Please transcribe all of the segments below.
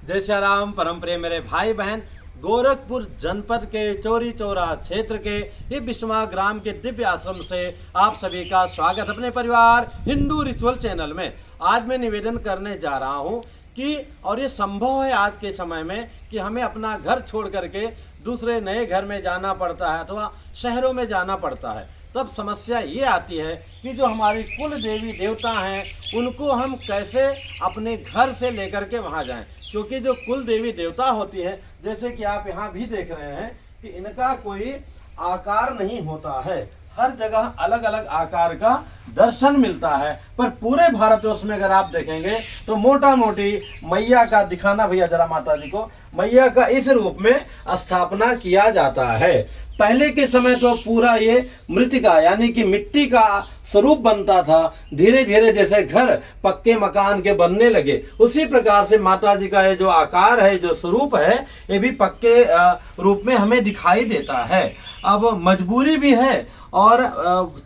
जय श्री राम। परम प्रिय मेरे भाई बहन, गोरखपुर जनपद के चौरी चौरा क्षेत्र के ही बिस्वा ग्राम के दिव्य आश्रम से आप सभी का स्वागत अपने परिवार हिंदू रिचुअल चैनल में। आज मैं निवेदन करने जा रहा हूं कि और ये संभव है आज के समय में कि हमें अपना घर छोड़ करके दूसरे नए घर में जाना पड़ता है अथवा शहरों में जाना पड़ता है। तब समस्या ये आती है कि जो हमारी कुल देवी देवता हैं उनको हम कैसे अपने घर से लेकर के वहाँ जाएं, क्योंकि जो कुल देवी देवता होती है, जैसे कि आप यहाँ भी देख रहे हैं कि इनका कोई आकार नहीं होता है। हर जगह अलग अलग आकार का दर्शन मिलता है, पर पूरे भारतवर्ष में अगर आप देखेंगे तो मोटा मोटी मैया का दिखाना भैया जरा माता जी को, मैया का इस रूप में स्थापना किया जाता है। पहले के समय तो पूरा ये मृतिका यानी कि मिट्टी का स्वरूप बनता था। धीरे धीरे जैसे घर पक्के मकान के बनने लगे, उसी प्रकार से माता जी का ये जो आकार है, जो स्वरूप है, ये भी पक्के रूप में हमें दिखाई देता है। अब मजबूरी भी है और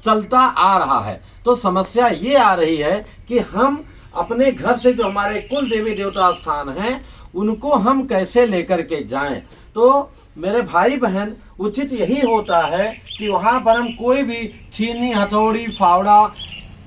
चलता आ रहा है। तो समस्या ये आ रही है कि हम अपने घर से जो हमारे कुल देवी देवता स्थान हैं उनको हम कैसे लेकर के जाएं। तो मेरे भाई बहन, उचित यही होता है कि वहाँ पर हम कोई भी छीनी, हथौड़ी, फावड़ा,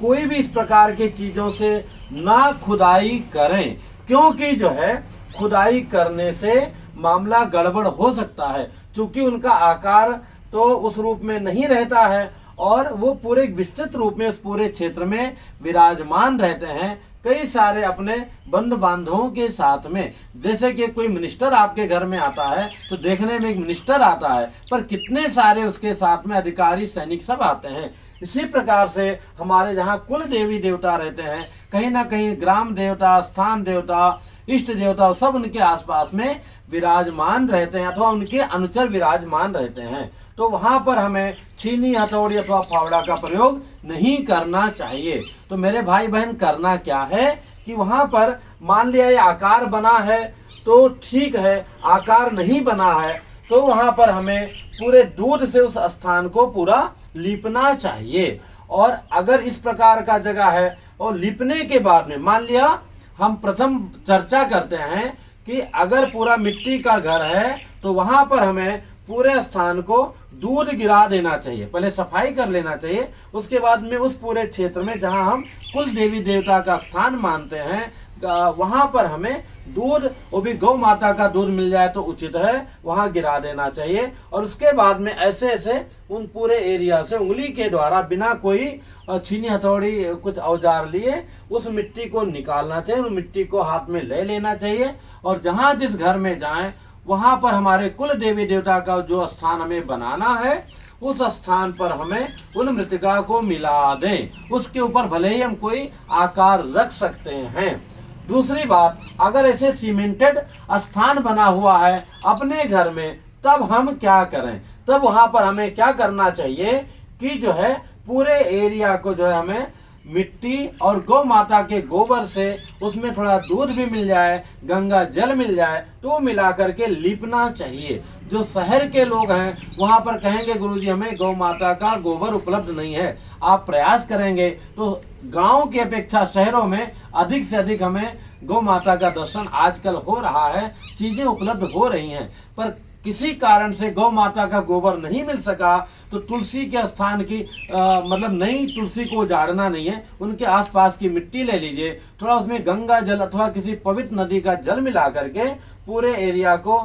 कोई भी इस प्रकार की चीज़ों से ना खुदाई करें, क्योंकि जो है खुदाई करने से मामला गड़बड़ हो सकता है। चूंकि उनका आकार तो उस रूप में नहीं रहता है और वो पूरे विस्तृत रूप में उस पूरे क्षेत्र में विराजमान रहते हैं, कई सारे अपने बंधु बांधवों के साथ में। जैसे कि कोई मिनिस्टर आपके घर में आता है तो देखने में एक मिनिस्टर आता है, पर कितने सारे उसके साथ में अधिकारी, सैनिक सब आते हैं। इसी प्रकार से हमारे जहाँ कुल देवी देवता रहते हैं, कहीं ना कहीं ग्राम देवता, स्थान देवता, इष्ट देवता सब उनके आसपास में विराजमान रहते हैं अथवा उनके अनुचर विराजमान रहते हैं। तो वहाँ पर हमें छीनी, हथौड़ी अथवा फावड़ा का प्रयोग नहीं करना चाहिए। तो मेरे भाई बहन, करना क्या है कि वहाँ पर मान लिया ये आकार बना है तो ठीक है, आकार नहीं बना है तो वहाँ पर हमें पूरे दूध से उस स्थान को पूरा लीपना चाहिए। और अगर इस प्रकार का जगह है और लीपने के बाद में मान लिया हम प्रथम चर्चा करते हैं कि अगर पूरा मिट्टी का घर है तो वहाँ पर हमें पूरे स्थान को दूध गिरा देना चाहिए, पहले सफाई कर लेना चाहिए। उसके बाद में उस पूरे क्षेत्र में जहाँ हम कुल देवी देवता का स्थान मानते हैं वहाँ पर हमें दूध, वो भी गौ माता का दूध मिल जाए तो उचित है, वहाँ गिरा देना चाहिए। और उसके बाद में ऐसे ऐसे उन पूरे एरिया से उंगली के द्वारा बिना कोई छीनी, हथौड़ी, कुछ औजार लिए उस मिट्टी को निकालना चाहिए, उस मिट्टी को हाथ में ले लेना चाहिए। और जहाँ जिस घर में जाएं वहाँ पर हमारे कुल देवी देवता का जो स्थान हमें बनाना है उस स्थान पर हमें उन मृतिका को मिला दें। उसके ऊपर भले ही हम कोई आकार रख सकते हैं। दूसरी बात, अगर ऐसे सीमेंटेड स्थान बना हुआ है अपने घर में, तब हम क्या करें? तब वहां पर हमें क्या करना चाहिए कि जो है पूरे एरिया को जो है हमें मिट्टी और गौ माता के गोबर से, उसमें थोड़ा दूध भी मिल जाए, गंगा जल मिल जाए तो मिला करके लीपना चाहिए। जो शहर के लोग हैं वहां पर कहेंगे गुरुजी हमें गौ माता का गोबर उपलब्ध नहीं है। आप प्रयास करेंगे तो गांव की अपेक्षा शहरों में अधिक से अधिक हमें गौ माता का दर्शन आजकल हो रहा है, चीजें उपलब्ध हो रही हैं। पर किसी कारण से गौ माता का गोबर नहीं मिल सका तो तुलसी के स्थान की मतलब नई तुलसी को उजाड़ना नहीं है, उनके आसपास की मिट्टी ले लीजिए, थोड़ा उसमें गंगा जल अथवा किसी पवित्र नदी का जल मिला करके पूरे एरिया को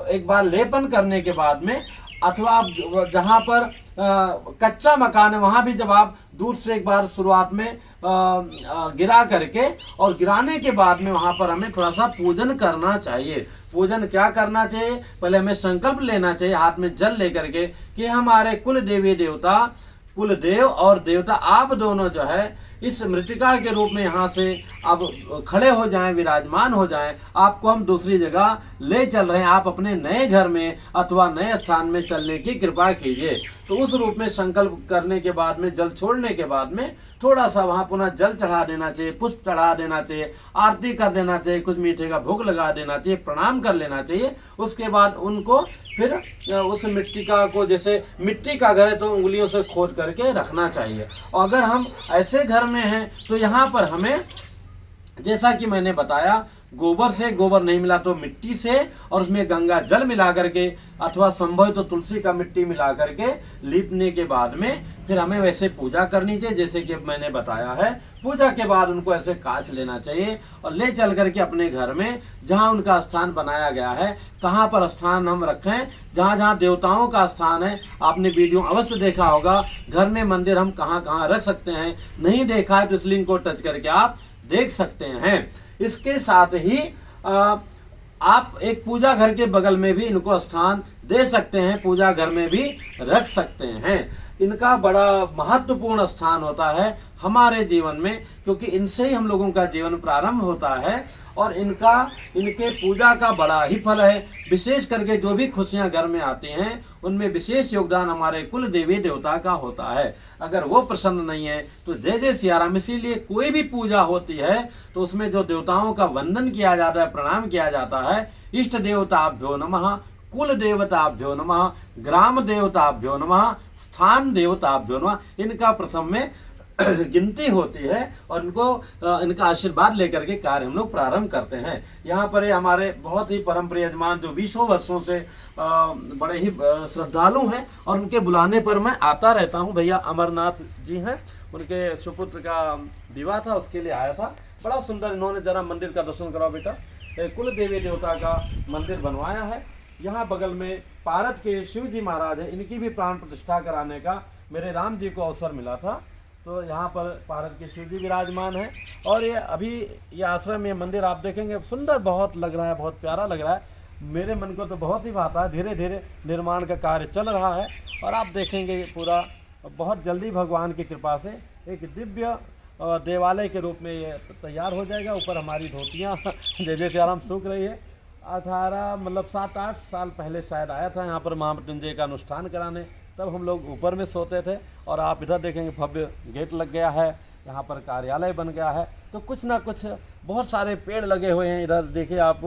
एक बार लेपन करने के बाद में, अथवा आप जहाँ पर कच्चा मकान है वहाँ भी जब आप दूध से एक बार शुरुआत में गिरा करके और गिराने के बाद में वहाँ पर हमें थोड़ा सा पूजन करना चाहिए। पूजन क्या करना चाहिए? पहले हमें संकल्प लेना चाहिए हाथ में जल लेकर के कि हमारे कुल देवी देवता, कुल देव और देवता आप दोनों जो है इस मृतिका के रूप में यहाँ से अब खड़े हो जाएं, विराजमान हो जाएं। आपको हम दूसरी जगह ले चल रहे हैं, आप अपने नए घर में अथवा नए स्थान में चलने की कृपा कीजिए। तो उस रूप में संकल्प करने के बाद में, जल छोड़ने के बाद में थोड़ा सा वहाँ पुनः जल चढ़ा देना चाहिए, पुष्प चढ़ा देना चाहिए, आरती कर देना चाहिए, कुछ मीठे का भोग लगा देना चाहिए, प्रणाम कर लेना चाहिए। उसके बाद उनको फिर उस मिट्टिका को, जैसे मिट्टी का घर है तो उंगलियों से खोद करके रखना चाहिए। और अगर हम ऐसे घर में हैं तो यहाँ पर हमें जैसा कि मैंने बताया, गोबर से, गोबर नहीं मिला तो मिट्टी से, और उसमें गंगा जल मिला करके अथवा संभव तो तुलसी का मिट्टी मिला करके लीपने के बाद में फिर हमें वैसे पूजा करनी चाहिए जैसे कि मैंने बताया है। पूजा के बाद उनको ऐसे काछ लेना चाहिए और ले चल करके अपने घर में जहाँ उनका स्थान बनाया गया है, कहाँ पर स्थान हम रखें, जहाँ जहाँ देवताओं का स्थान है, आपने वीडियो अवश्य देखा होगा, घर में मंदिर हम कहाँ कहाँ रख सकते हैं। नहीं देखा है तो इस लिंक को टच करके आप देख सकते हैं। इसके साथ ही आप एक पूजा घर के बगल में भी इनको स्थान दे सकते हैं, पूजा घर में भी रख सकते हैं। इनका बड़ा महत्वपूर्ण स्थान होता है हमारे जीवन में, क्योंकि इनसे ही हम लोगों का जीवन प्रारंभ होता है और इनके पूजा का बड़ा ही फल है। विशेष करके जो भी खुशियां घर में आती हैं उनमें विशेष योगदान हमारे कुल देवी देवता का होता है। अगर वो प्रसन्न नहीं है तो जय जय सिया राम। इसीलिए कोई भी पूजा होती है तो उसमें जो देवताओं का वंदन किया जाता है, प्रणाम किया जाता है, इष्ट देवताभ्यो नमः, कुल देवताभ्यो नमः, ग्राम देवताभ्यो नमः, स्थान देवताभ्यो नमः, इनका प्रथम में गिनती होती है और इनका आशीर्वाद लेकर के कार्य हम लोग प्रारंभ करते हैं। यहाँ पर हमारे बहुत ही परम प्रिय यजमान जो 20 वर्षों से बड़े ही श्रद्धालु हैं और उनके बुलाने पर मैं आता रहता हूँ। भैया अमरनाथ जी हैं, उनके सुपुत्र का विवाह था, उसके लिए आया था। बड़ा सुंदर इन्होंने जरा मंदिर का दर्शन कराओ बेटा। कुल देवी देवता का मंदिर बनवाया है। यहाँ बगल में पारद के शिव जी महाराज है, इनकी भी प्राण प्रतिष्ठा कराने का मेरे राम जी को अवसर मिला था। तो यहाँ पर पारद के शिव जी विराजमान है और ये आश्रम, ये मंदिर आप देखेंगे सुंदर बहुत लग रहा है, बहुत प्यारा लग रहा है। मेरे मन को तो बहुत ही भाता है। धीरे धीरे निर्माण का कार्य चल रहा है और आप देखेंगे ये पूरा बहुत जल्दी भगवान की कृपा से एक दिव्य देवालय के रूप में ये तैयार हो जाएगा। ऊपर हमारी धोतियाँ जय जय सिया राम सूख रही है। 7-8 साल पहले शायद आया था यहाँ पर महामृत्युंजय का अनुष्ठान कराने, तब हम लोग ऊपर में सोते थे। और आप इधर देखेंगे भव्य गेट लग गया है, यहाँ पर कार्यालय बन गया है। तो कुछ ना कुछ बहुत सारे पेड़ लगे हुए हैं। इधर देखिए आप,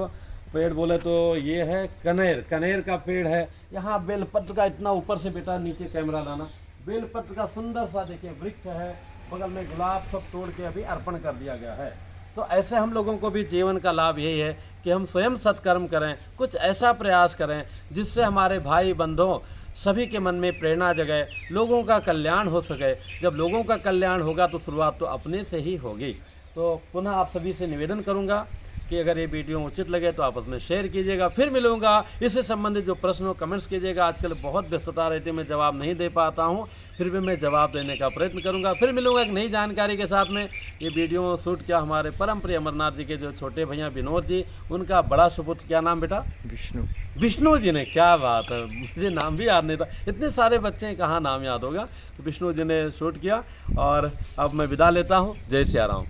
पेड़ बोले तो ये है कनेर का पेड़ है। यहाँ बेलपत्र का, इतना ऊपर से बेटा नीचे कैमरा लाना, बेलपत्र का सुंदर सा देखिए वृक्ष है। बगल में गुलाब सब तोड़ के अभी अर्पण कर दिया गया है। तो ऐसे हम लोगों को भी जीवन का लाभ यही है कि हम स्वयं सत्कर्म करें, कुछ ऐसा प्रयास करें जिससे हमारे भाई बंधुओं सभी के मन में प्रेरणा जगे, लोगों का कल्याण हो सके। जब लोगों का कल्याण होगा तो शुरुआत तो अपने से ही होगी। तो पुनः आप सभी से निवेदन करूंगा कि अगर ये वीडियो उचित लगे तो आप उसमें शेयर कीजिएगा। फिर मिलूंगा, इससे संबंधित जो प्रश्न हो कमेंट्स कीजिएगा। आजकल बहुत व्यस्तता रहती है, मैं जवाब नहीं दे पाता हूँ, फिर भी मैं जवाब देने का प्रयत्न करूँगा। फिर मिलूंगा एक नई जानकारी के साथ में। ये वीडियो शूट किया हमारे परम प्रिय अमरनाथ जी के जो छोटे भैया विनोद जी, उनका बड़ा सुपुत्र, क्या नाम बेटा? विष्णु जी ने। क्या बात है, मुझे नाम भी याद नहीं था, इतने सारे बच्चे हैं कहाँ नाम याद होगा। तो विष्णु जी ने शूट किया और अब मैं विदा लेता हूँ। जय सिया राम।